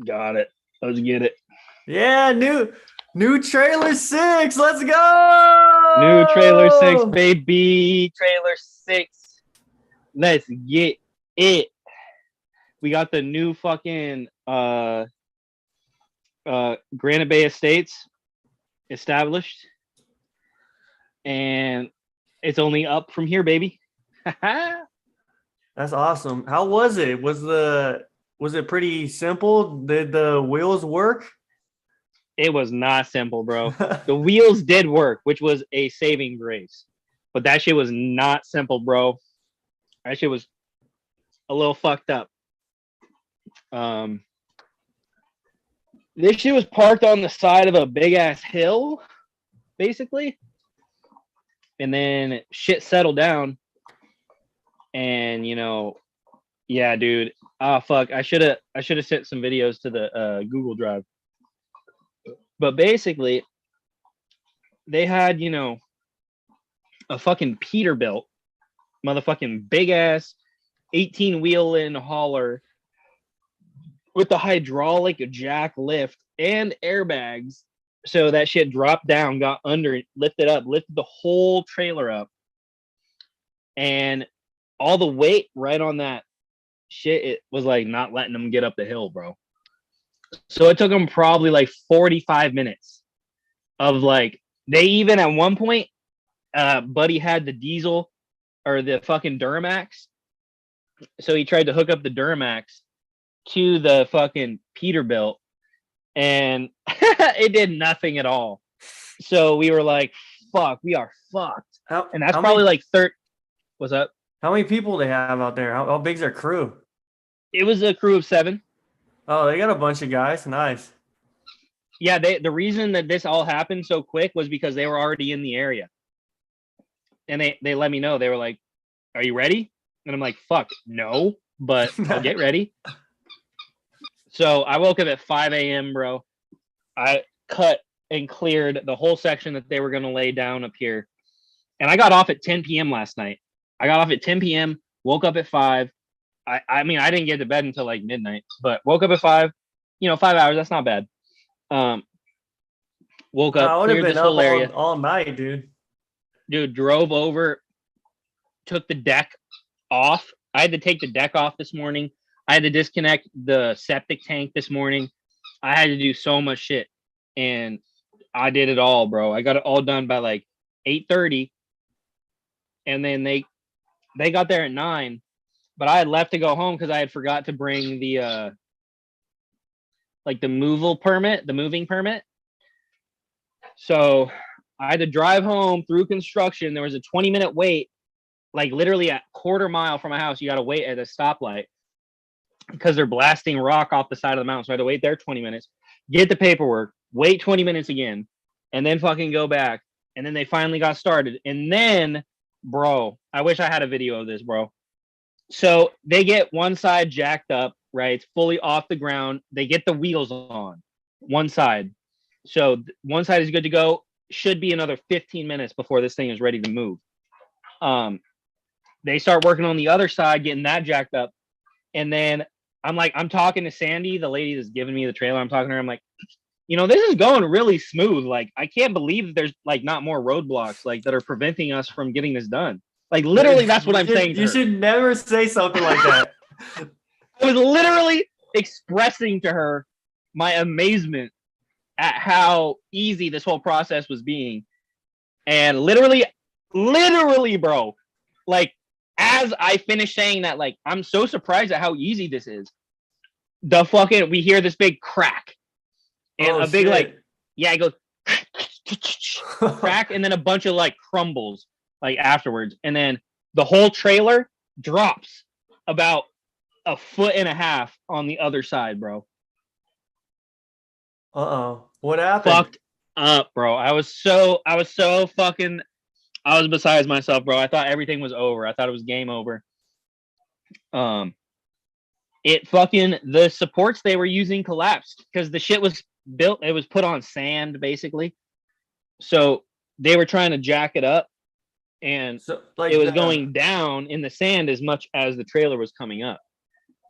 Got it. Let's get it. Yeah, new trailer 6. Let's go. New trailer 6, baby. Trailer 6. Let's get it. We got the new fucking Granite Bay Estates established. And it's only up from here, baby. That's awesome. How was it? Was it pretty simple? Did the wheels work? It was not simple, bro. The wheels did work, which was a saving grace. But that shit was not simple, bro. That shit was a little fucked up. This shit was parked on the side of a big ass hill, basically. And then shit settled down. And yeah, dude. Oh fuck. I should have sent some videos to the Google Drive. But basically, they had, a fucking Peterbilt, motherfucking big ass 18-wheel in hauler with the hydraulic jack lift and airbags. So that shit dropped down, got under, lifted the whole trailer up. And all the weight right on that shit, it was like not letting them get up the hill, bro. So it took them probably like 45 minutes of like, they even at one point, Buddy had the diesel or the fucking Duramax. So he tried to hook up the Duramax to the fucking Peterbilt and it did nothing at all. So we were like, fuck, we are fucked. And that's probably like what's up? How many people they have out there? How big's their crew? It was a crew of 7. Oh, they got a bunch of guys. Nice. Yeah, the reason that this all happened so quick was because they were already in the area. And they let me know. They were like, are you ready? And I'm like, fuck, no, but I'll get ready. So I woke up at 5 a.m., bro. I cut and cleared the whole section that they were going to lay down up here. And I got off at 10 p.m. last night. I got off at 10 p.m., woke up at 5. I mean, I didn't get to bed until like midnight, but woke up at 5. 5 hours, that's not bad. Woke up, cleared this whole area. All night, dude. Dude, drove over, took the deck off. I had to take the deck off this morning. I had to disconnect the septic tank this morning. I had to do so much shit. And I did it all, bro. I got it all done by like 8:30. And then they got there at 9. But I had left to go home because I had forgot to bring the the moving permit. So I had to drive home through construction. There was a 20-minute wait, like literally a quarter mile from my house. You got to wait at a stoplight because they're blasting rock off the side of the mountain. So I had to wait there 20 minutes, get the paperwork, wait 20 minutes again, and then fucking go back. And then they finally got started. And then, bro, I wish I had a video of this, bro. So they get one side jacked up, right? It's fully off the ground. They get the wheels on one side. So one side is good to go. Should be another 15 minutes before this thing is ready to move. They start working on the other side, getting that jacked up. And then I'm talking to Sandy, the lady that's giving me the trailer. I'm talking to her. I'm like, this is going really smooth. Like, I can't believe that there's like not more roadblocks like that are preventing us from getting this done. Like, literally, that's what I'm saying. You should never say something like that. I was literally expressing to her my amazement at how easy this whole process was being. And literally, bro, like, as I finished saying that, like, I'm so surprised at how easy this is. We hear this big crack. And a big, shit. It goes crack, and then a bunch of, like, crumbles. Like afterwards, and then the whole trailer drops about 1.5 feet on the other side, bro. What happened? Fucked up, bro. I was besides myself, bro. I thought everything was over. I thought it was game over. The supports they were using collapsed because the shit was built. It was put on sand, basically. So they were trying to jack it up. And so, it was going down in the sand as much as the trailer was coming up.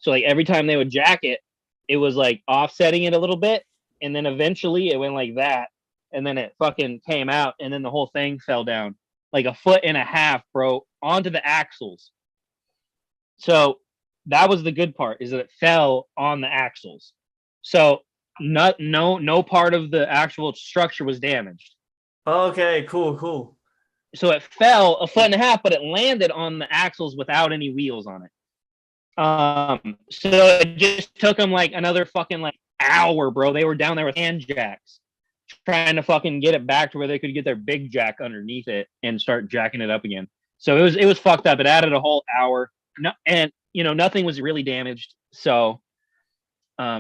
So like every time they would jack it, it was like offsetting it a little bit, and then eventually it went like that, and then it fucking came out, and then the whole thing fell down like 1.5 feet, bro, onto the axles. So that was the good part, is that it fell on the axles. So no part of the actual structure was damaged. Okay, cool. So it fell 1.5 feet, but it landed on the axles without any wheels on it. So it just took them like another fucking like hour, bro. They were down there with hand jacks trying to fucking get it back to where they could get their big jack underneath it and start jacking it up again. So it was fucked up. It added a whole hour. No, and nothing was really damaged. So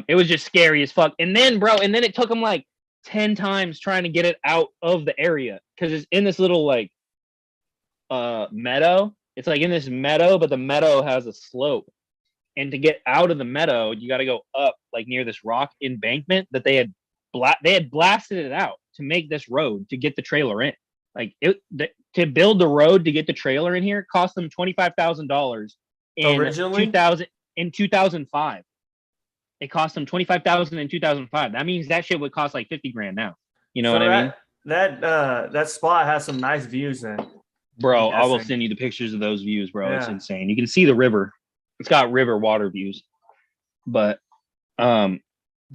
it was just scary as fuck. And then, bro, it took them like 10 times trying to get it out of the area, because it's in this little like meadow. It's like in this meadow, but the meadow has a slope. And to get out of the meadow, you got to go up like near this rock embankment that they had blasted it out to make this road to get the trailer in. Like to build the road to get the trailer in here cost them $25,000 Originally? 2005. It cost them 25,000 in 2005. That means that shit would cost like 50 grand now. You know what I mean? That spot has some nice views then. Bro, I will send you the pictures of those views, bro. Yeah. It's insane. You can see the river. It's got river water views. But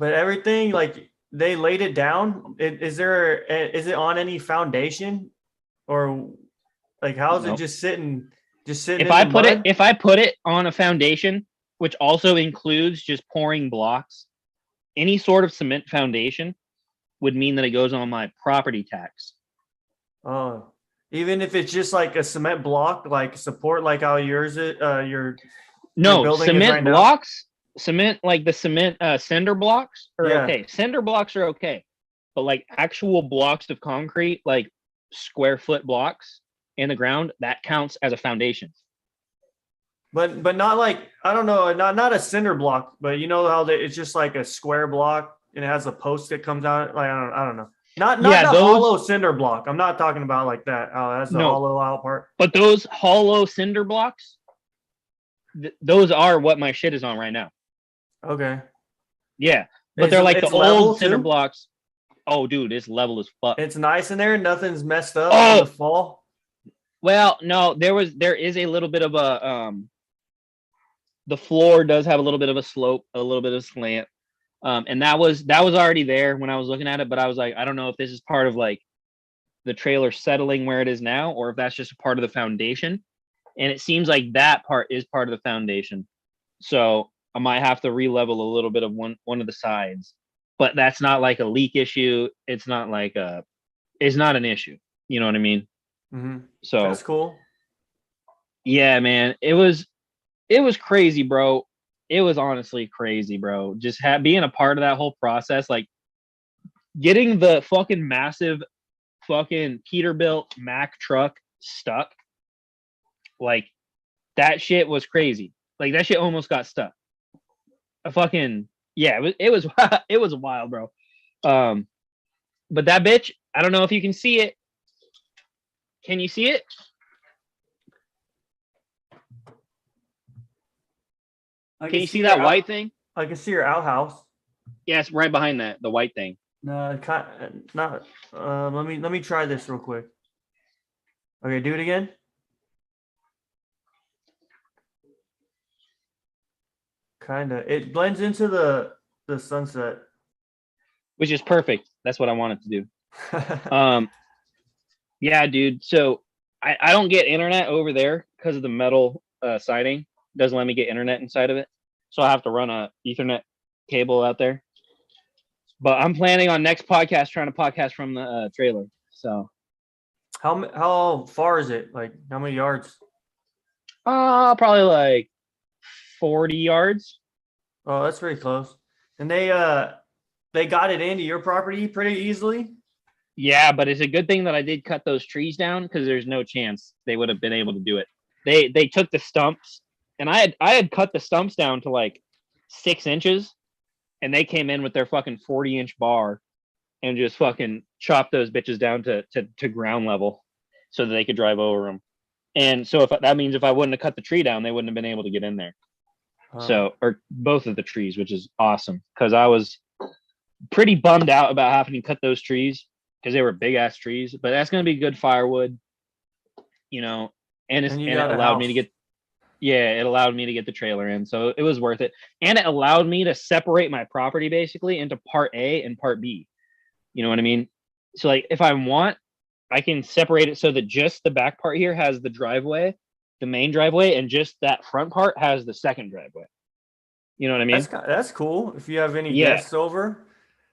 everything, like, they laid it down. Is it on any foundation, or like how is it just sitting if I put it on a foundation, which also includes just pouring blocks, any sort of cement foundation would mean that it goes on my property tax. Oh, even if it's just like a cement block, like support, like how yours is, your cement blocks, cement, like the cement cinder blocks are okay. Cinder blocks are okay, but like actual blocks of concrete, like square foot blocks in the ground, that counts as a foundation. But not like, I don't know, not a cinder block, but you know how it's just like a square block and it has a post that comes out. Like I don't know. Not the hollow cinder block. I'm not talking about like that. Oh, that's the hollow out part. But those hollow cinder blocks, those are what my shit is on right now. Okay. Yeah, but they're like the old cinder blocks. Oh, dude, it's level as fuck. It's nice in there. Nothing's messed up in the fall. Well, no, there is a little bit of a the floor does have a little bit of a slope, a little bit of slant. And that was already there when I was looking at it, but I was like, I don't know if this is part of like the trailer settling where it is now, or if that's just a part of the foundation. And it seems like that part is part of the foundation. So I might have to re-level a little bit of one of the sides, but that's not like a leak issue. It's not an issue. You know what I mean? Mm-hmm. So that's cool. Yeah, man. It was crazy, bro. It was honestly crazy, bro. Just being a part of that whole process, like getting the fucking massive fucking Peterbilt Mack truck stuck. Like that shit was crazy. Like that shit almost got stuck. It was it was wild, bro. But that bitch, I don't know if you can see it. Can you see it? Can you see that white thing? I can see your outhouse. Yes, right behind that, the white thing. No, not. Let me try this real quick. Okay, do it again. Kinda. It blends into the sunset, which is perfect. That's what I wanted to do. Yeah, dude. So I don't get internet over there because of the metal siding. Doesn't let me get internet inside of it, so I have to run a Ethernet cable out there. But I'm planning on next podcast trying to podcast from the trailer. So how far is it? Like how many yards? Probably like 40 yards. Oh, that's pretty close. And they got it into your property pretty easily. Yeah, but it's a good thing that I did cut those trees down, because there's no chance they would have been able to do it. They took the stumps, and I had cut the stumps down to like 6 inches, and they came in with their fucking 40-inch bar and just fucking chopped those bitches down to ground level so that they could drive over them. And so that means if I wouldn't have cut the tree down, they wouldn't have been able to get in there. So, or both of the trees, which is awesome because I was pretty bummed out about having to cut those trees because they were big ass trees. But that's going to be good firewood, and And you it got a allowed me to house. get it allowed me to get the trailer in, so it was worth it, and it allowed me to separate my property basically into part A and part B. You know what I mean? So like if I want, I can separate it so that just the back part here has the driveway, the main driveway, and just that front part has the second driveway. You know what I mean? That's cool. If you have any Yeah. guests over,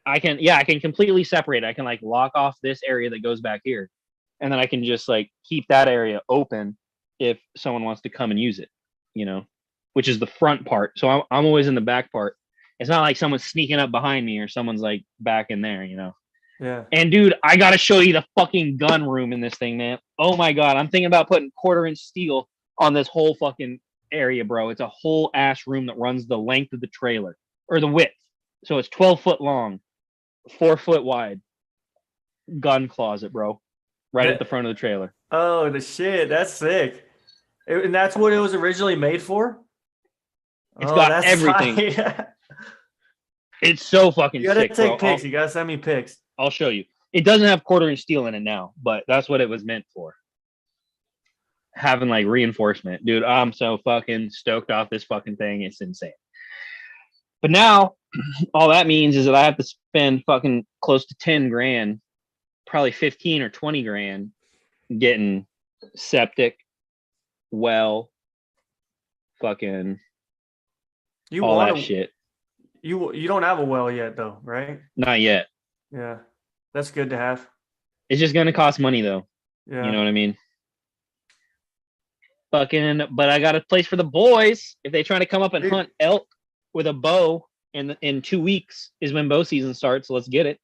I can completely separate. I can like lock off this area that goes back here. And then I can just like keep that area open if someone wants to come and use it, which is the front part. So I'm always in the back part. It's not like someone's sneaking up behind me or someone's like back in there. Yeah. And dude, I gotta show you the fucking gun room in this thing, man. Oh my god, I'm thinking about putting 1/4-inch steel on this whole fucking area, bro. It's a whole ass room that runs the length of the trailer or the width. So it's 12 foot long, 4 foot wide. Gun closet, bro. Right at the front of the trailer. Oh, the shit. That's sick. And that's what it was originally made for? It's got everything. It's so fucking sick. You gotta take pics. You gotta send me pics. I'll show you. It doesn't have 1/4-inch steel in it now, but that's what it was meant for. Having like reinforcement. Dude, I'm so fucking stoked off this fucking thing. It's insane. But now, all that means is that I have to spend fucking close to 10 grand, probably 15 or 20 grand getting septic, well, fucking all that shit. You don't have a well yet though, right? Not yet. Yeah. That's good to have. It's just gonna cost money though. Yeah. You know what I mean? But I got a place for the boys. If they try to come up and hunt elk with a bow in 2 weeks is when bow season starts. So let's get it.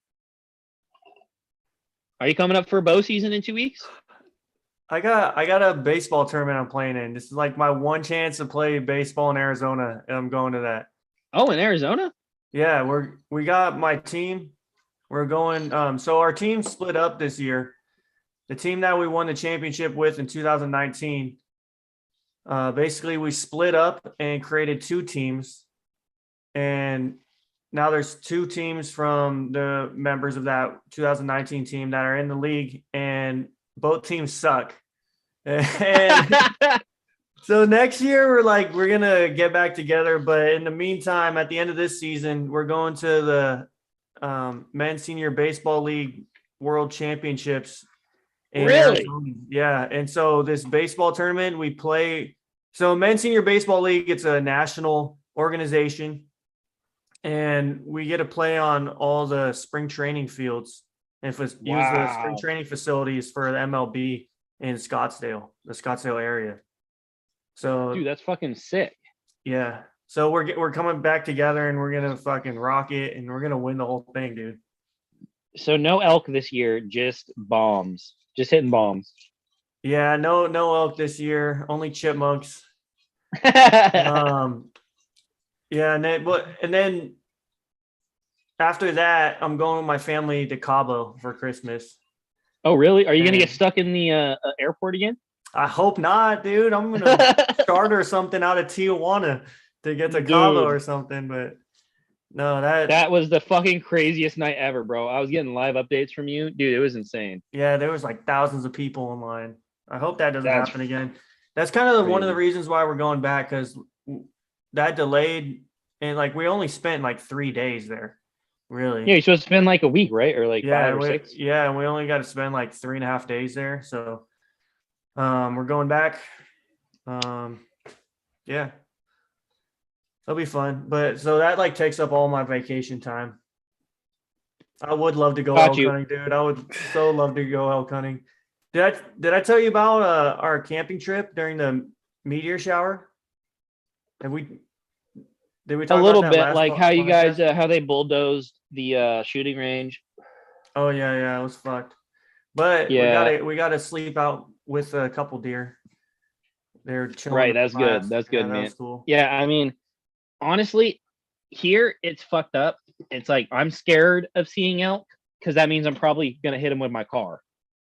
Are you coming up for bow season in 2 weeks? I got a baseball tournament I'm playing in. This is like my one chance to play baseball in Arizona, and I'm going to that. Oh, in Arizona? Yeah, we got my team. We're going. So our team split up this year. The team that we won the championship with in 2019. Basically, we split up and created 2 teams, and now there's 2 teams from the members of that 2019 team that are in the league, and both teams suck. And so next year we're gonna get back together, but in the meantime, at the end of this season, we're going to the men's senior baseball league world championships. Really? Arizona. Yeah. And so this baseball tournament we play. So men's senior baseball league, it's a national organization, and we get to play on all the spring training fields and use the spring training facilities for the MLB in Scottsdale, the Scottsdale area. So, dude, that's fucking sick. Yeah. So we're coming back together, and we're gonna fucking rock it, and we're gonna win the whole thing, dude. So no elk this year, just bombs, just hitting bombs. Yeah, no elk this year, only chipmunks. Yeah, and then after that, I'm going with my family to Cabo for Christmas. Oh, really? Are you gonna get stuck in the airport again? I hope not, dude. I'm gonna charter something out of Tijuana to get to Cabo or something. But no, that was the fucking craziest night ever, bro. I was getting live updates from you, dude. It was insane. Yeah, there was like thousands of people online. I hope that doesn't happen again. That's kind of one of the reasons why we're going back, because that delayed, and like we only spent like 3 days there. Really? Yeah, you're supposed to spend like a week, right? Or like 5 or 6. Yeah, and we only got to spend like 3.5 days there. So we're going back. Yeah. It'll be fun. But so that like takes up all my vacation time. I would love to go elk hunting, dude. I would so love to go elk hunting. Did I tell you about our camping trip during the meteor shower? Did we talk a little about bit, like how you guys how they bulldozed the shooting range? Oh yeah, it was fucked. But yeah, we gotta sleep out with a couple deer. They're chilling. Right, that's good. That's good, man. Cool. Yeah, I mean, honestly, here it's fucked up. It's like I'm scared of seeing elk because that means I'm probably gonna hit them with my car.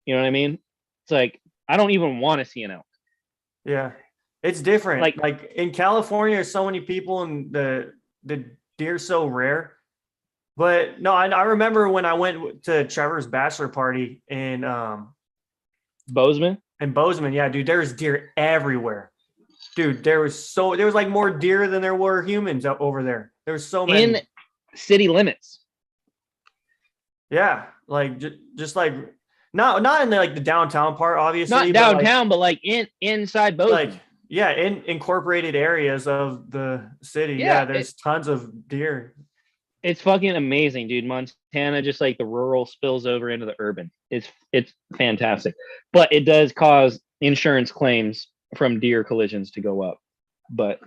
You know what I mean? It's like I don't even want to see an elk. Yeah. It's different. Like in California, there's so many people, and the deer's so rare. But no, I remember when I went to Trevor's bachelor party Bozeman. in Bozeman. Yeah, dude, there's deer everywhere. Dude, there was like more deer than there were humans over there. There was so many in city limits. Yeah, like just like not in the downtown part, obviously. Not downtown, but like inside Bozeman. Like in incorporated areas of the city. Yeah, there's tons of deer. It's fucking amazing, dude. Montana, just like the rural spills over into the urban. It's fantastic, but it does cause insurance claims from deer collisions to go up. But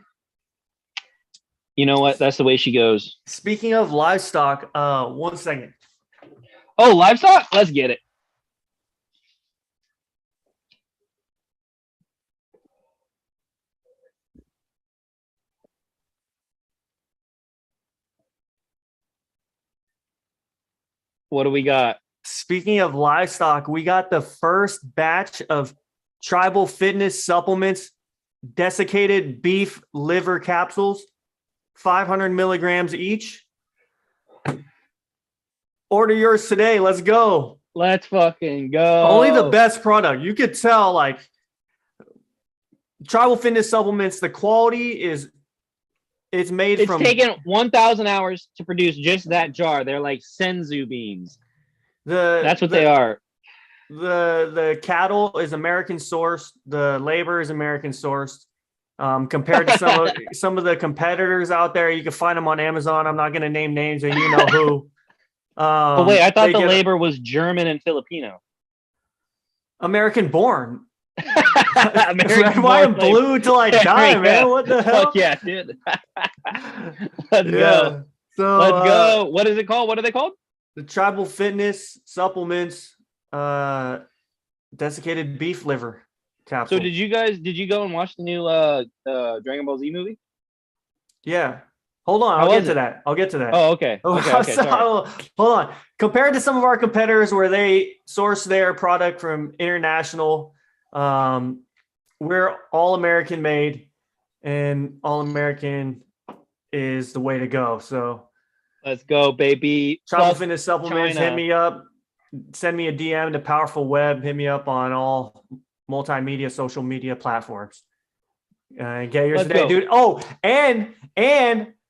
you know what? That's the way she goes. Speaking of livestock, 1 second. Oh, livestock? Let's get it. What do we got? Speaking of livestock, we got the first batch of Tribal Fitness supplements, desiccated beef liver capsules, 500 milligrams each. Order yours today. Let's go. Let's fucking go. Only the best product. You could tell, like, Tribal Fitness supplements, the quality is it's taken 1,000 hours to produce just that jar. They're like senzu beans. That's what they are. The cattle is American sourced. The labor is American sourced. Compared to some of the competitors out there, you can find them on Amazon. I'm not going to name names, and you know who. But wait, I thought the labor was German and Filipino. American born. Red, white, and blue till I die, man. What the hell? Fuck yeah, dude. Let's go. So let's go. What is it called? What are they called? The Tribal Fitness supplements, desiccated beef liver capsule. So did you go and watch the new Dragon Ball Z movie? Yeah. Hold on, I'll get to that. Oh, okay. Okay, hold on. Compared to some of our competitors where they source their product from international, we're all American made, and all American is the way to go. So let's go, baby. Tribal Fitness supplements, China. Hit me up. Send me a DM to Powerful Web. Hit me up on all multimedia, social media platforms. Get yours today, dude. Oh, and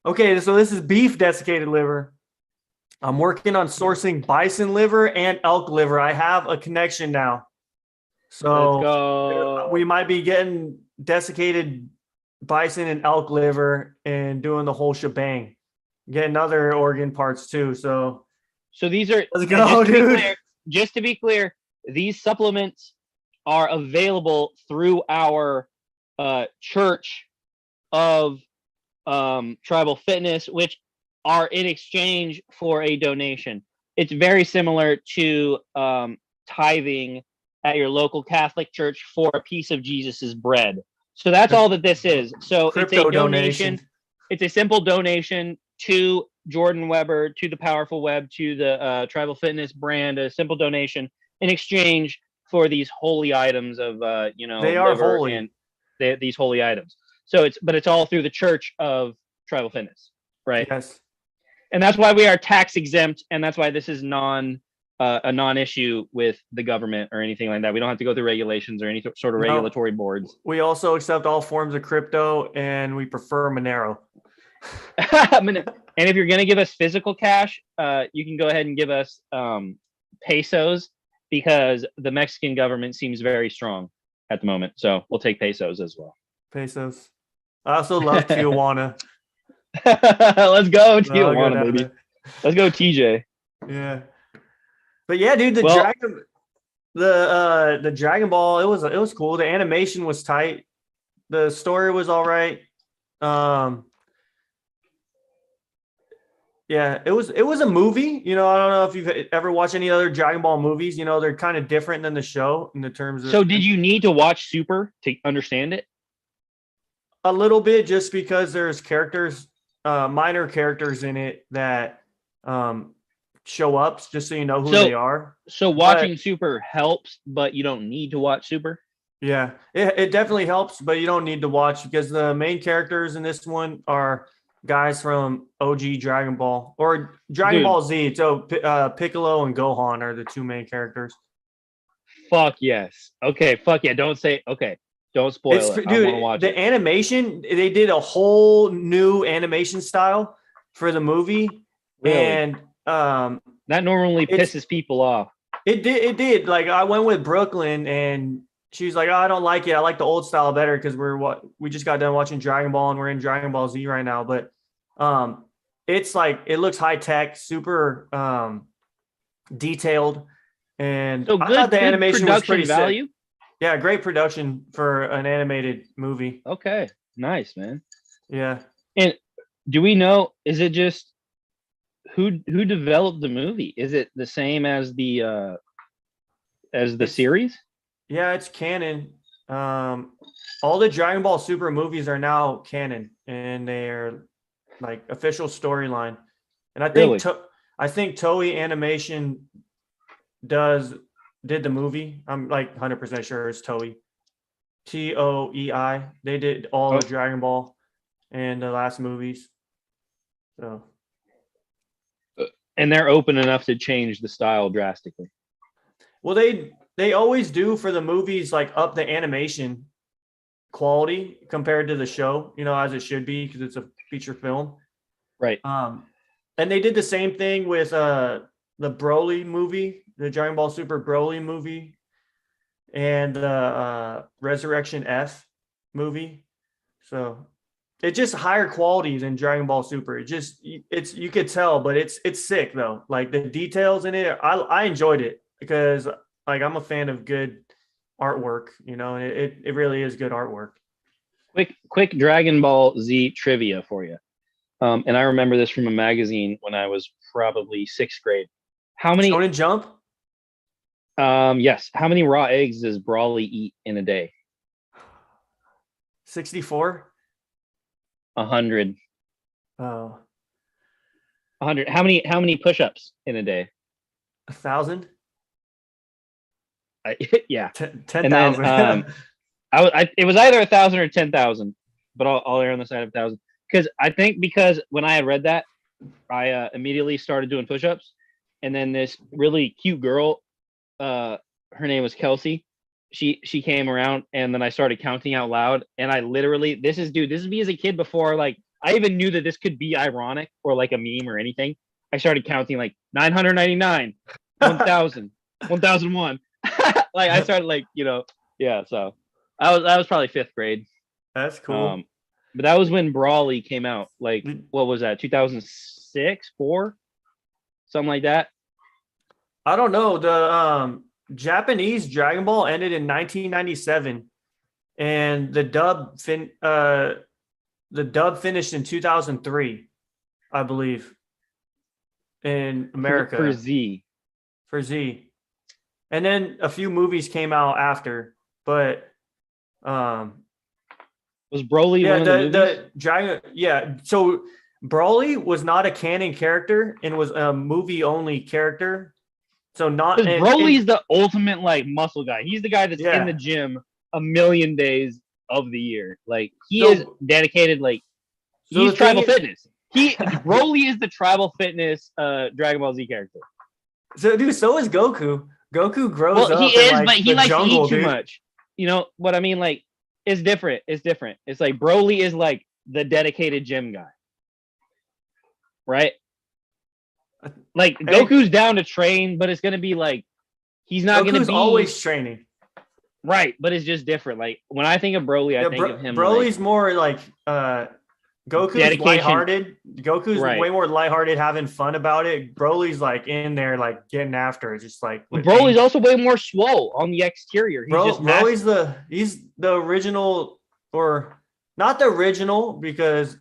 okay, so this is beef desiccated liver. I'm working on sourcing bison liver and elk liver. I have a connection now. So we might be getting desiccated bison and elk liver and doing the whole shebang. Getting other organ parts too. So these are, let's go, dude. Just to be clear, these supplements are available through our church of Tribal Fitness, which are in exchange for a donation. It's very similar to tithing at your local Catholic church for a piece of Jesus's bread. So that's all that this is. So Crypto it's a donation. It's a simple donation to Jordan Weber, to the Powerful Web, to the Tribal Fitness brand, a simple donation in exchange for these holy items of they are holy, and these holy items. So it's all through the church of Tribal Fitness, right? Yes. And that's why we are tax exempt, and that's why this is a non-issue with the government or anything like that. We don't have to go through regulations or any sort of regulatory boards. We also accept all forms of crypto, and we prefer Monero. And if you're going to give us physical cash, you can go ahead and give us pesos, because the Mexican government seems very strong at the moment. So we'll take pesos as well. Pesos. I also love Tijuana. Let's go Tijuana, baby. Let's go TJ. Yeah. But yeah, dude, the Dragon Ball, it was cool. The animation was tight. The story was all right. Yeah, it was a movie. I don't know if you've ever watched any other Dragon Ball movies. They're kind of different than the show in the terms of. So did you need to watch Super to understand it? A little bit, just because there's characters, minor characters in it that show up, just so you know who they are. So watching Super helps, but you don't need to watch Super? Yeah, it definitely helps, but you don't need to watch because the main characters in this one are guys from OG Dragon Ball or Dragon Dude, Ball Z. So Piccolo and Gohan are the two main characters. fuck yes. Okay, fuck yeah. Don't say okay. Don't It's spoil it. I want to dude, watch it. the animation, they did a whole new animation style for the movie, Really? and That normally it's pisses people off. it did. Like I went with Brooklyn and she's like, oh, I don't like it. I like the old style better because we just got done watching Dragon Ball and we're in Dragon Ball Z right now. But it's like it looks high tech, super detailed, and So I thought good, the good animation was pretty production sick. value. Yeah, great production for an animated movie. Okay, nice, man. Yeah. And do we know? Is it just who developed the movie? Is it the same as the It's series? yeah, it's canon. All the Dragon Ball Super movies are now canon, and they're like official storyline. And Really? I think Toei Animation does did the movie. I'm like 100% sure it's Toei. TOEI. They did all Oh, the Dragon Ball and the last movies. So and they're open enough to change the style drastically. well, they always do for the movies, like up the animation quality compared to the show, as it should be because it's a feature film. Right. And they did the same thing with the Broly movie, the Dragon Ball Super Broly movie, and the Resurrection F movie. So it's just higher quality than Dragon Ball Super. It's you could tell, but it's sick though. Like the details in it, I enjoyed it because like I'm a fan of good artwork, and it really is good artwork. Quick Dragon Ball Z trivia for you. And I remember this from a magazine when I was probably sixth grade. How many? Shonen Jump? Yes. How many raw eggs does Brawly eat in a day? 64? 100. Oh, 100. How many push-ups in a day? 1,000? Yeah. 10,000. And then it was either 1,000 or 10,000, but I'll err on the side of 1,000 because when I had read that, I immediately started doing push-ups, and then this really cute girl, her name was Kelsey. She came around, and then I started counting out loud, and I literally this is me as a kid before like I even knew that this could be ironic or like a meme or anything. I started counting like 999, 1,000, 1,001. Like I started like yeah. So I was probably fifth grade. That's cool. But that was when Brawly came out. Like what was that? 2006, 4, something like that. I don't know. The Japanese Dragon Ball ended in 1997, and the dub finished in 2003, I believe, in America for Z. For Z. And then a few movies came out after, but was Broly one of the movies? The Dragon, yeah. So Broly was not a canon character and was a movie only character. So not because Broly's the ultimate like muscle guy. He's the guy that's in the gym a million days of the year. Like he is dedicated. Like he's tribal fitness. Broly is the tribal fitness Dragon Ball Z character. So dude, so is Goku. Goku grows up. He is, but he likes jungle, to eat too much. You know what I mean? Like it's different. It's different. It's like Broly is like the dedicated gym guy, right? Like Goku's down to train, but it's gonna be like he's not gonna be always training, right? But it's just different. Like when I think of Broly, I think of him. Broly's like, more like Goku's dedication. Lighthearted. Goku's way more lighthearted, having fun about it. Broly's like in there, like getting after it, just like. Broly's also way more swole on the exterior. Broly's he's the original, or not the original because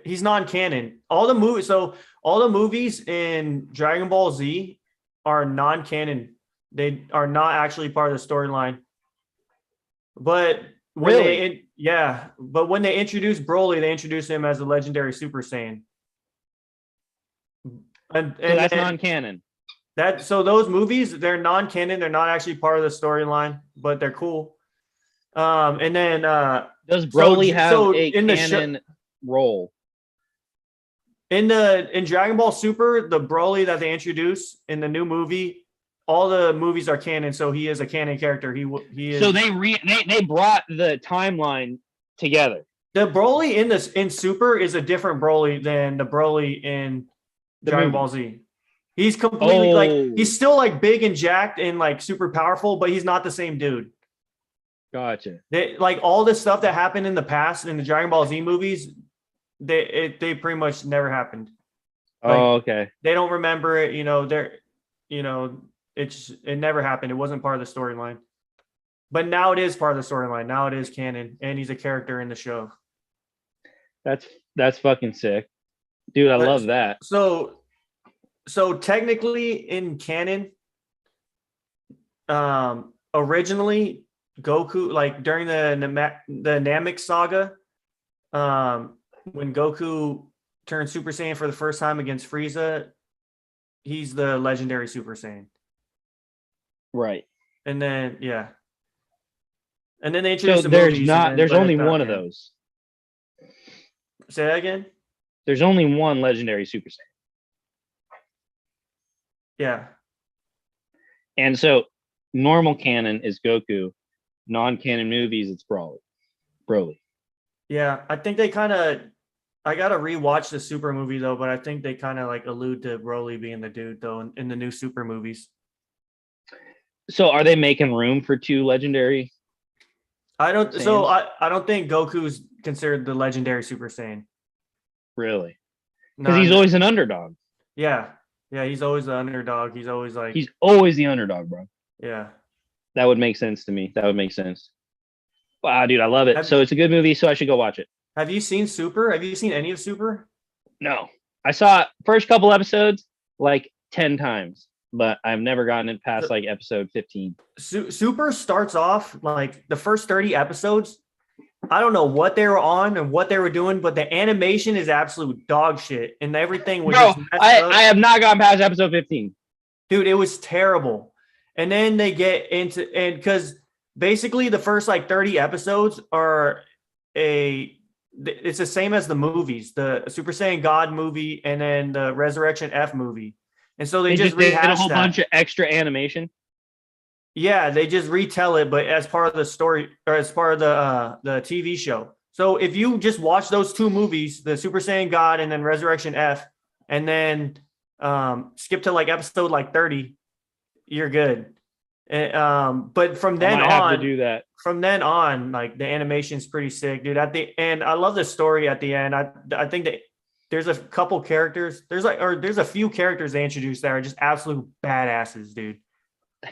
he's non-canon. All the movies in Dragon Ball Z are non-canon. They are not actually part of the storyline. But when but when they introduced Broly, they introduced him as a legendary Super Saiyan. And so that's non-canon. So those movies, they're non-canon. They're not actually part of the storyline, but they're cool. And then does Broly have so a in the canon role? In Dragon Ball Super, the Broly that they introduced in the new movie, all the movies are canon, so he is a canon character. He is. So they brought the timeline together. The Broly in Super is a different Broly than the Broly in Dragon Ball Z. He's completely like he's still like big and jacked and like super powerful, but he's not the same dude. Gotcha. Like all this stuff that happened in the past in the Dragon Ball Z movies, they pretty much never happened. Like, okay. They don't remember it. It never happened. It wasn't part of the storyline. But now it is part of the storyline. Now it is canon, and he's a character in the show. That's fucking sick, dude. I love that. So technically in canon, originally Goku, like during the Namek saga, when Goku turned Super Saiyan for the first time against Frieza, he's the legendary Super Saiyan. Right. And then and then they introduced there's only one of those. Say that again? There's only one legendary Super Saiyan. Yeah. And so normal canon is Goku. Non-canon movies, it's Broly. Yeah, I think they I gotta rewatch the Super movie though, but I think they kind of like allude to Broly being the dude though in the new Super movies. So are they making room for two legendary? I don't think Goku's considered the legendary Super Saiyan. Really? Because he's always an underdog. Yeah. Yeah, he's always the underdog. He's always the underdog, bro. Yeah. That would make sense to me. That would make sense. Wow, dude, I love it. So it's a good movie, so I should go watch it. Have you seen Super? Have you seen any of Super? No. I saw first couple episodes like 10 times, but I've never gotten it past like episode 15. Super starts off like the first 30 episodes. I don't know what they were on and what they were doing, but the animation is absolute dog shit, and everything was just messed up. I have not gotten past episode 15. Dude, it was terrible. And then they get into because basically the first like 30 episodes are it's the same as the movies, the Super Saiyan God movie and then the Resurrection F movie. And so they just did a whole bunch of extra animation. Yeah, they just retell it, but as part of the story or as part of the TV show. So if you just watch those two movies, the Super Saiyan God and then Resurrection F, and then skip to like episode like 30, you're good. But from then on, have to do that. From then on, like the animation's pretty sick, dude. At the end, I love the story. At the end, I think that there's a couple characters. There's a few characters they introduced that are just absolute badasses, dude.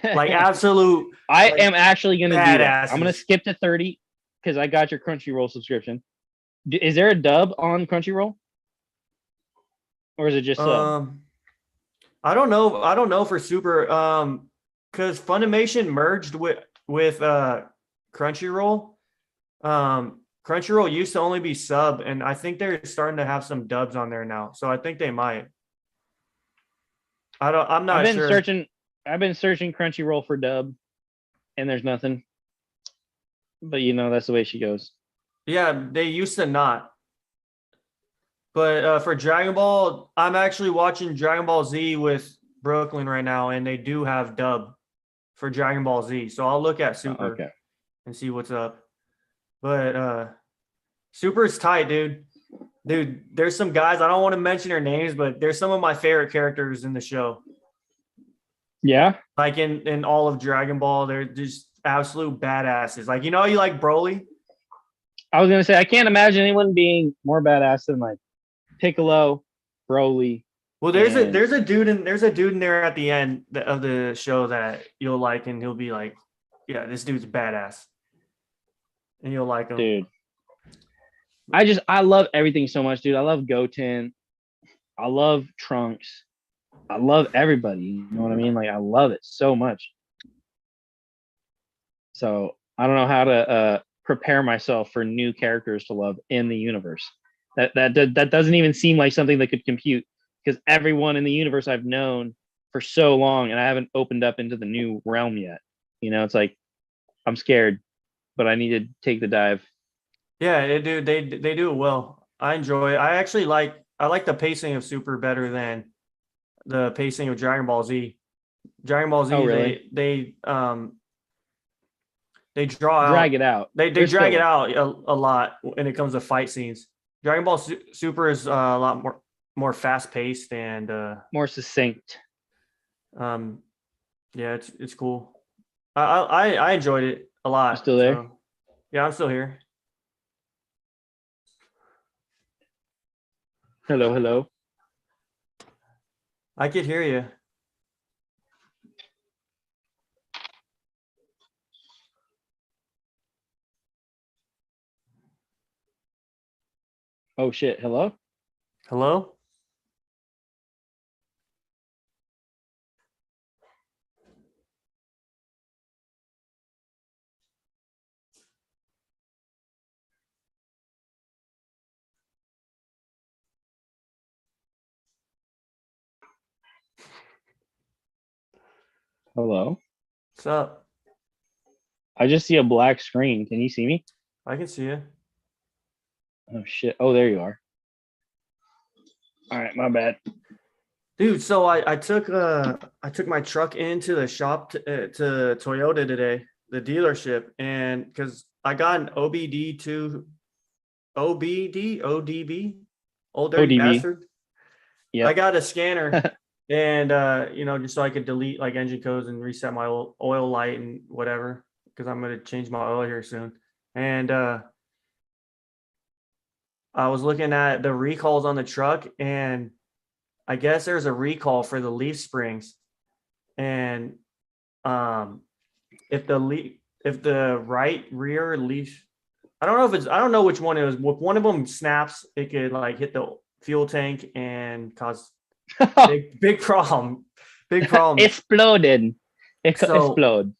Like absolute. I am actually gonna do that. I'm gonna skip to 30 because I got your Crunchyroll subscription. Is there a dub on Crunchyroll, or is it just sub? I don't know. I don't know for Super. Because Funimation merged with Crunchyroll. Crunchyroll used to only be sub, and I think they're starting to have some dubs on there now. So I think they might. I'm not sure. I've been searching Crunchyroll for dub, and there's nothing. But that's the way she goes. Yeah, they used to not. But for Dragon Ball, I'm actually watching Dragon Ball Z with Brooklyn right now, and they do have dub for Dragon Ball Z. So I'll look at Super and see what's up. But Super is tight, dude. Dude, there's some guys, I don't want to mention their names, but there's some of my favorite characters in the show. Yeah. Like in all of Dragon Ball, they're just absolute badasses. Like, you like Broly? I was gonna say I can't imagine anyone being more badass than like Piccolo, Broly. Well, there's a dude in there at the end of the show that you'll like, and he'll be like, "Yeah, this dude's badass," and you'll like him, dude. I love everything so much, dude. I love Goten. I love Trunks. I love everybody. You know what I mean? Like I love it so much. So I don't know how to prepare myself for new characters to love in the universe. That doesn't even seem like something that could compute. Because everyone in the universe I've known for so long, and I haven't opened up into the new realm yet. It's like I'm scared. but I need to take the dive. Yeah, they do it well. I enjoy it. I like the pacing of Super better than the pacing of Dragon Ball Z. Dragon Ball Z, Oh, really? they draw Drag out it out. they There's drag it filler. out a lot when it comes to fight scenes. Dragon Ball Super is a lot more fast paced and More succinct. um yeah, it's cool. I enjoyed it a You lot. still there? So yeah, I'm still here. Hello, hello. I could hear you. Oh shit. Hello? Hello? Hello? What's up? I just see a black screen. Can you see me? I can see you. Oh shit. Oh, there you are. All right, my bad. Dude, so I took my truck into the shop to Toyota today, the dealership, and because I got an ODB, old dirty ODB. bastard. I Yep. got a scanner, and just so I could delete like engine codes and reset my oil light and whatever, because I'm gonna change my oil here soon. And I was looking at the recalls on the truck, and I guess there's a recall for the leaf springs, and um, if the right rear leaf, I don't know which one it was. If one of them snaps, it could like hit the fuel tank and cause big problem, big problem. Exploded. So Explode.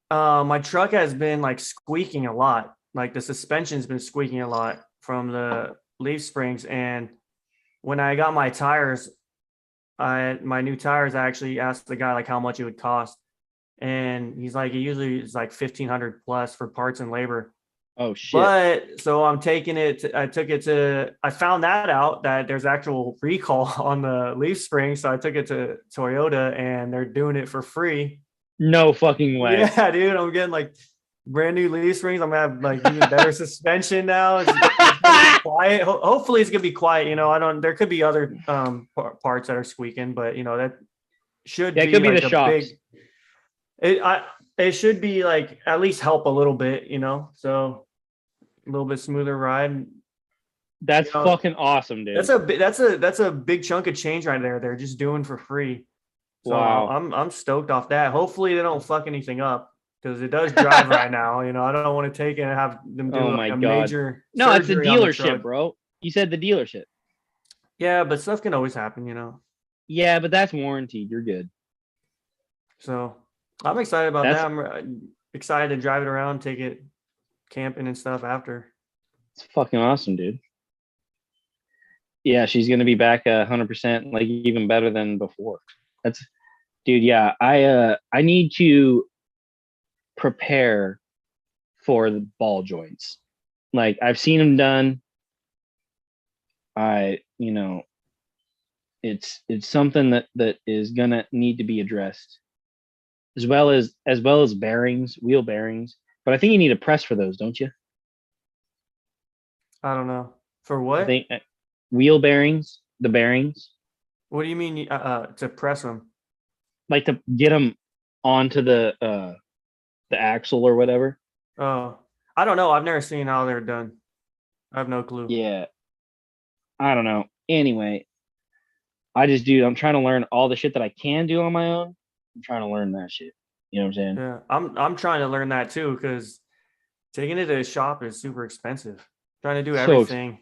my truck has been like squeaking a lot. Like the suspension's been squeaking a lot from the leaf springs, and when I got my tires, my new tires, I actually asked the guy like how much it would cost, and he's like, it usually is like 1,500 plus for parts and labor. Oh shit. But so I'm taking it. I found that out that there's actual recall on the leaf spring, so I took it to Toyota, and they're doing it for free. No fucking way. Yeah, dude, I'm getting like brand new leaf springs. I'm gonna have like even better suspension now. It's gonna be quiet. Hopefully, it's gonna be quiet. I don't. There could be other parts that are squeaking, but that should Yeah, it be could be like the a shocks. big. It should be like at least help a little bit. So a little bit smoother ride. That's fucking awesome, dude. That's a big chunk of change right there. They're just doing for free. So Wow. I'm stoked off that. Hopefully they don't fuck anything up, because it does drive right now. I don't want to take it and have them do Oh like my a God. major No, it's the surgery on the dealership, truck. bro. You said the dealership. Yeah, but stuff can always happen. Yeah, but that's warranted. You're good. So I'm excited about That's that. I'm excited to drive it around, take it camping and stuff after. it's fucking awesome, dude. Yeah, she's gonna be back 100%, like even better than before. That's, dude. Yeah, I need to prepare for the ball joints. Like I've seen them done. It's something that is gonna need to be addressed, as well as bearings, wheel bearings. But I think you need a press for those, don't you? I don't know. For I what? think wheel bearings, the bearings, What do you mean to press them? like to get them onto the axle or whatever. Oh, I don't know. I've never seen how they're done. I have no clue. Yeah, I don't know. Anyway, I'm trying to learn all the shit that I can do on my own. I'm trying to learn that shit. You know what I'm saying? Yeah, I'm trying to learn that too, because taking it to the shop is super expensive. Trying to do So everything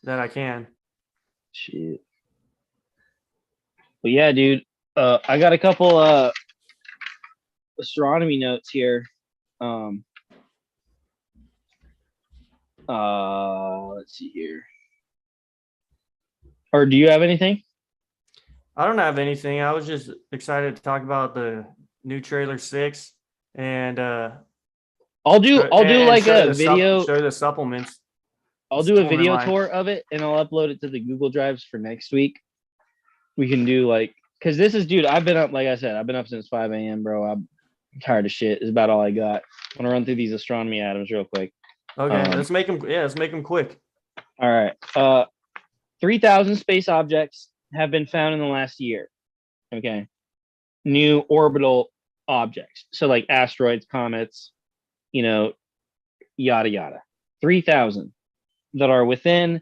that I can. shit. But yeah, dude. I got a couple astronomy notes here. Um let's see here. Or do you have anything? I don't have anything. I was just excited to talk about the new trailer 6, and I'll do like a video. Show the supplements. I'll do a video tour of it, and I'll upload it to the Google Drives for next week. We can do like, because this is, dude, I've been up, like I said, I've been up since 5 a.m., bro. I'm tired of shit. It's about all I got. I'm gonna run through these astronomy atoms real quick. Okay, let's make them quick. All right. 3,000 space objects have been found in the last year. Okay. New orbital objects. So like asteroids, comets, yada yada. 3,000 that are within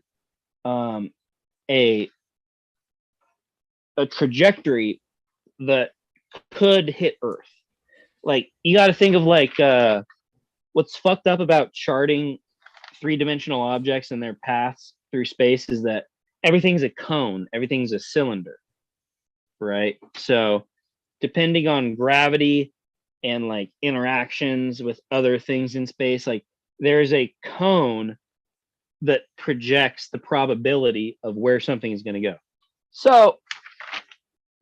a trajectory that could hit Earth. Like, you got to think of like what's fucked up about charting three-dimensional objects and their paths through space is that everything's a cone, everything's a cylinder, right? So depending on gravity and like interactions with other things in space, like there's a cone that projects the probability of where something is going to go. So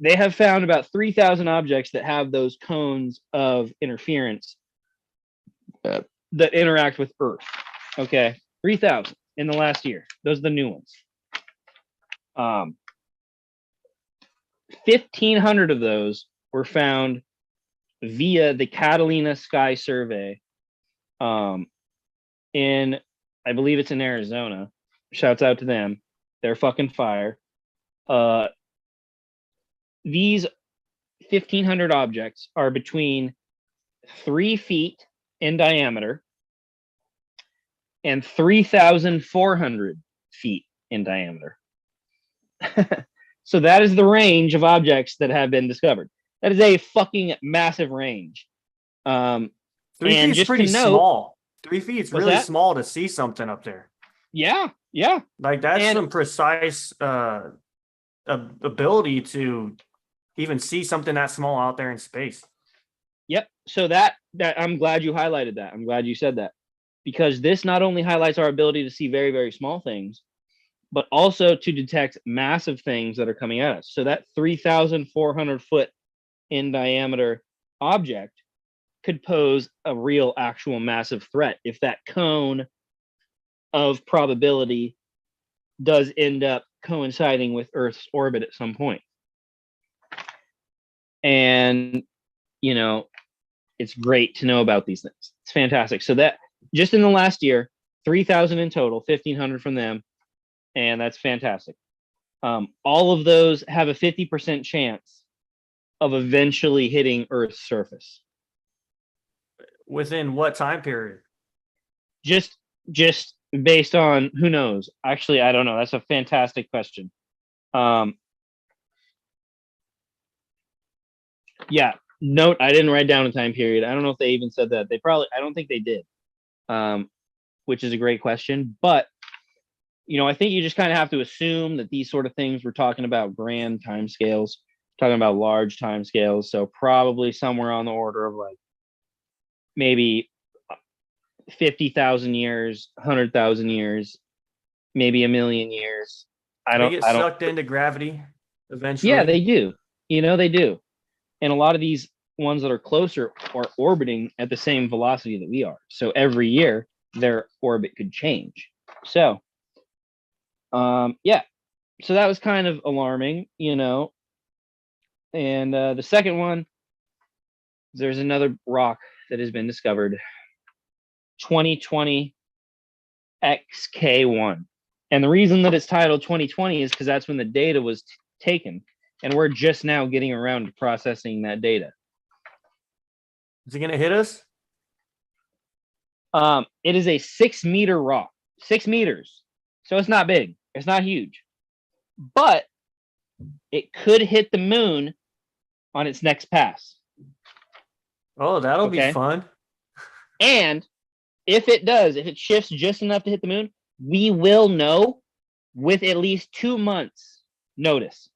they have found about 3,000 objects that have those cones of interference that interact with Earth. Okay, 3,000 in the last year. Those are the new ones. 1,500 of those were found via the Catalina Sky Survey in, I believe it's in Arizona. Shouts out to them. They're fucking fire. These 1,500 objects are between 3 feet in diameter and 3,400 feet in diameter. So that is the range of objects that have been discovered. That is a fucking massive range. 3 feet is pretty small. 3 feet is really small to see something up there. Yeah. Like that's some precise ability to even see something that small out there in space. Yep. So that I'm glad you highlighted that. I'm glad you said that, because this not only highlights our ability to see very, very small things, but also to detect massive things that are coming at us. So that 3,400 foot in diameter object could pose a real, actual massive threat if that cone of probability does end up coinciding with Earth's orbit at some point. And, it's great to know about these things. It's fantastic. So that just in the last year, 3,000 in total, 1,500 from them. And that's fantastic. All of those have a 50% chance of eventually hitting Earth's surface. Within what time period? Just based on, who knows? Actually, I don't know. That's a fantastic question. Yeah. Note, I didn't write down a time period. I don't know if they even said that. I don't think they did. Which is a great question. But, I think you just kind of have to assume that these sort of things, we're talking about grand time scales, talking about large time scales. So probably somewhere on the order of like maybe 50,000 years, 100,000 years, maybe 1,000,000 years. They get sucked into gravity eventually. Yeah, they do. They do. And a lot of these ones that are closer are orbiting at the same velocity that we are. So every year their orbit could change. So, yeah. So that was kind of alarming, And the second one, there's another rock that has been discovered, 2020 XK1. And the reason that it's titled 2020 is because that's when the data was taken. And we're just now getting around to processing that data. Is it going to hit us? It is a 6-meter rock. 6 meters. So it's not big. It's not huge. But it could hit the moon on its next pass. Oh, that'll be fun. And if it shifts just enough to hit the moon, we will know with at least 2 months notice.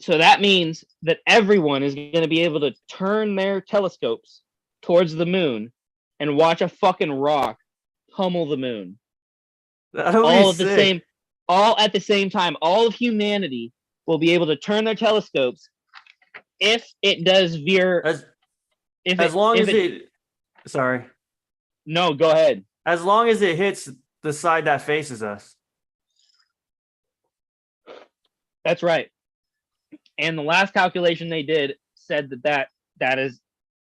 So that means that everyone is going to be able to turn their telescopes towards the moon and watch a fucking rock pummel the moon. All at the same time. All of humanity will be able to turn their telescopes if it does veer. As long as it Sorry. No, go ahead. As long as it hits the side that faces us. That's right. And the last calculation they did said that is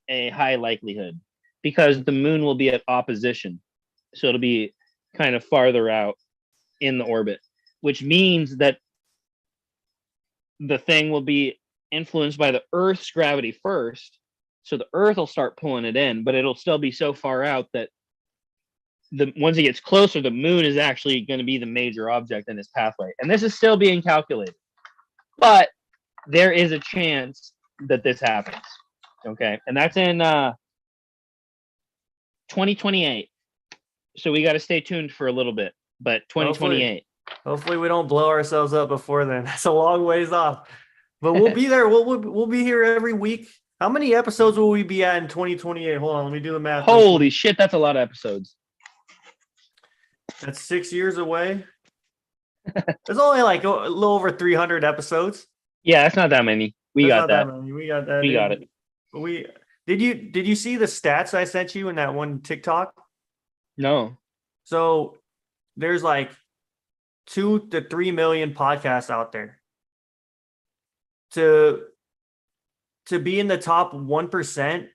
a high likelihood because the moon will be at opposition. So it'll be kind of farther out in the orbit, which means that the thing will be influenced by the Earth's gravity first. So the Earth will start pulling it in, but it'll still be so far out that once it gets closer, the moon is actually going to be the major object in its pathway. And this is still being calculated. But there is a chance that this happens. Okay. And that's in 2028. So we got to stay tuned for a little bit. But 2028. Hopefully we don't blow ourselves up before then. That's a long ways off. But we'll be there. We'll be here every week. How many episodes will we be at in 2028? Hold on, let me do the math. Holy shit, that's a lot of episodes. That's 6 years away. There's only like a little over 300 episodes. Yeah, that's not that many. We got that. We got that. We got it. Did you see the stats I sent you in that one TikTok? No. So there's like 2 to 3 million podcasts out there. To be in the top 1%,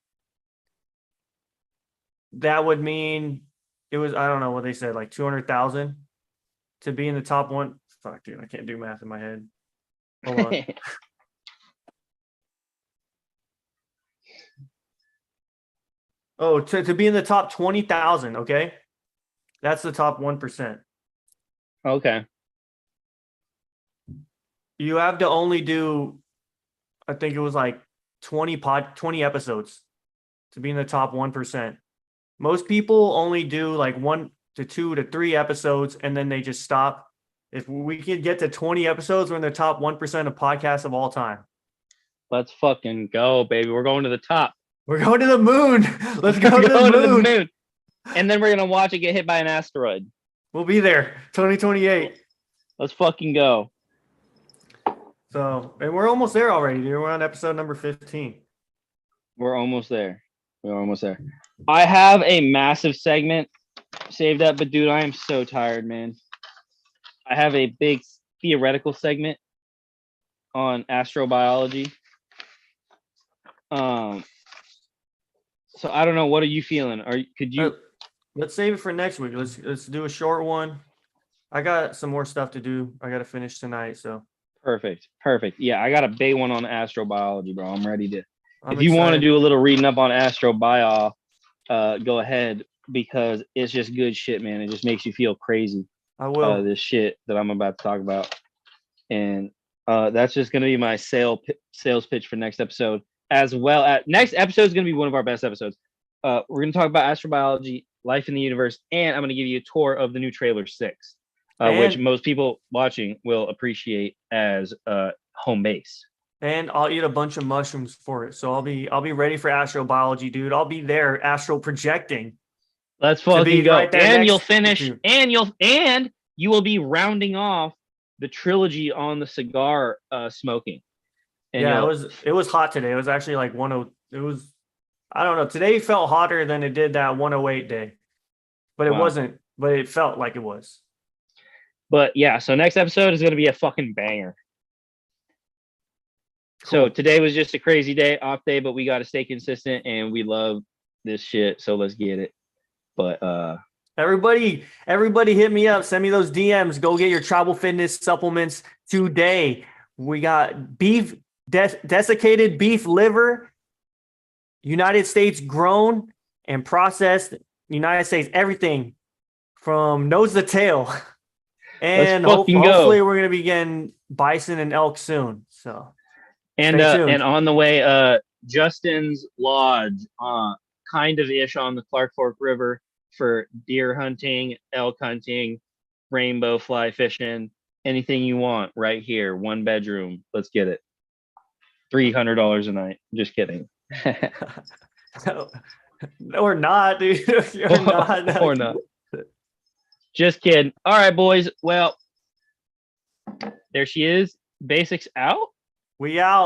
that would mean it was, I don't know what they said, like 200,000 to be in the top one. Fuck, dude, I can't do math in my head. Hold on. Oh, to be in the top 20,000, okay? That's the top 1%. Okay. You have to only do, I think it was like 20 episodes to be in the top 1%. Most people only do like 1 to 2 to 3 episodes and then they just stop. If we could get to 20 episodes, we're in the top 1% of podcasts of all time. Let's fucking go, baby. We're going to the top. We're going to the moon. Let's go to the moon. And then we're going to watch it get hit by an asteroid. We'll be there. 2028. Let's fucking go. So, and we're almost there already, dude. We're on episode number 15. We're almost there. I have a massive segment saved up, but dude, I am so tired, man. I have a big theoretical segment on astrobiology. So I don't know. What are you feeling? Could you? Let's save it for next week. Let's do a short one. I got some more stuff to do. I got to finish tonight. So perfect. Yeah, I got a big one on astrobiology, bro. I'm ready to. If you want to do a little reading up on astrobio, go ahead because it's just good shit, man. It just makes you feel crazy. I will. This shit that I'm about to talk about, and that's just gonna be my sales pitch for next episode. As well as next episode is gonna be one of our best episodes. We're gonna talk about astrobiology, life in the universe, and I'm gonna give you a tour of the new trailer 6, which most people watching will appreciate as home base. And I'll eat a bunch of mushrooms for it. So I'll be ready for astrobiology, dude. I'll be there astral projecting. Let's fucking go. Right, and you'll finish and you will be rounding off the trilogy on the cigar smoking. And yeah, it was hot today. It was actually like it was, I don't know. Today felt hotter than it did that 108 day. But it wasn't, but it felt like it was. But yeah, so next episode is going to be a fucking banger. Cool. So today was just a crazy day, off day, but we got to stay consistent and we love this shit. So let's get it. But everybody hit me up. Send me those DMs. Go get your tribal fitness supplements today. We got beef, desiccated beef liver, United States grown and processed, United States, everything from nose to tail. And hopefully we're going to be getting bison and elk soon. So and on the way, Justin's Lodge, kind of ish on the Clark Fork River for deer hunting, elk hunting, rainbow fly fishing, anything you want right here. 1 bedroom. Let's get it. $300 a night. Just kidding. No, or not, dude. Or not. Just kidding. All right, boys. Well, there she is. Basics out. We out.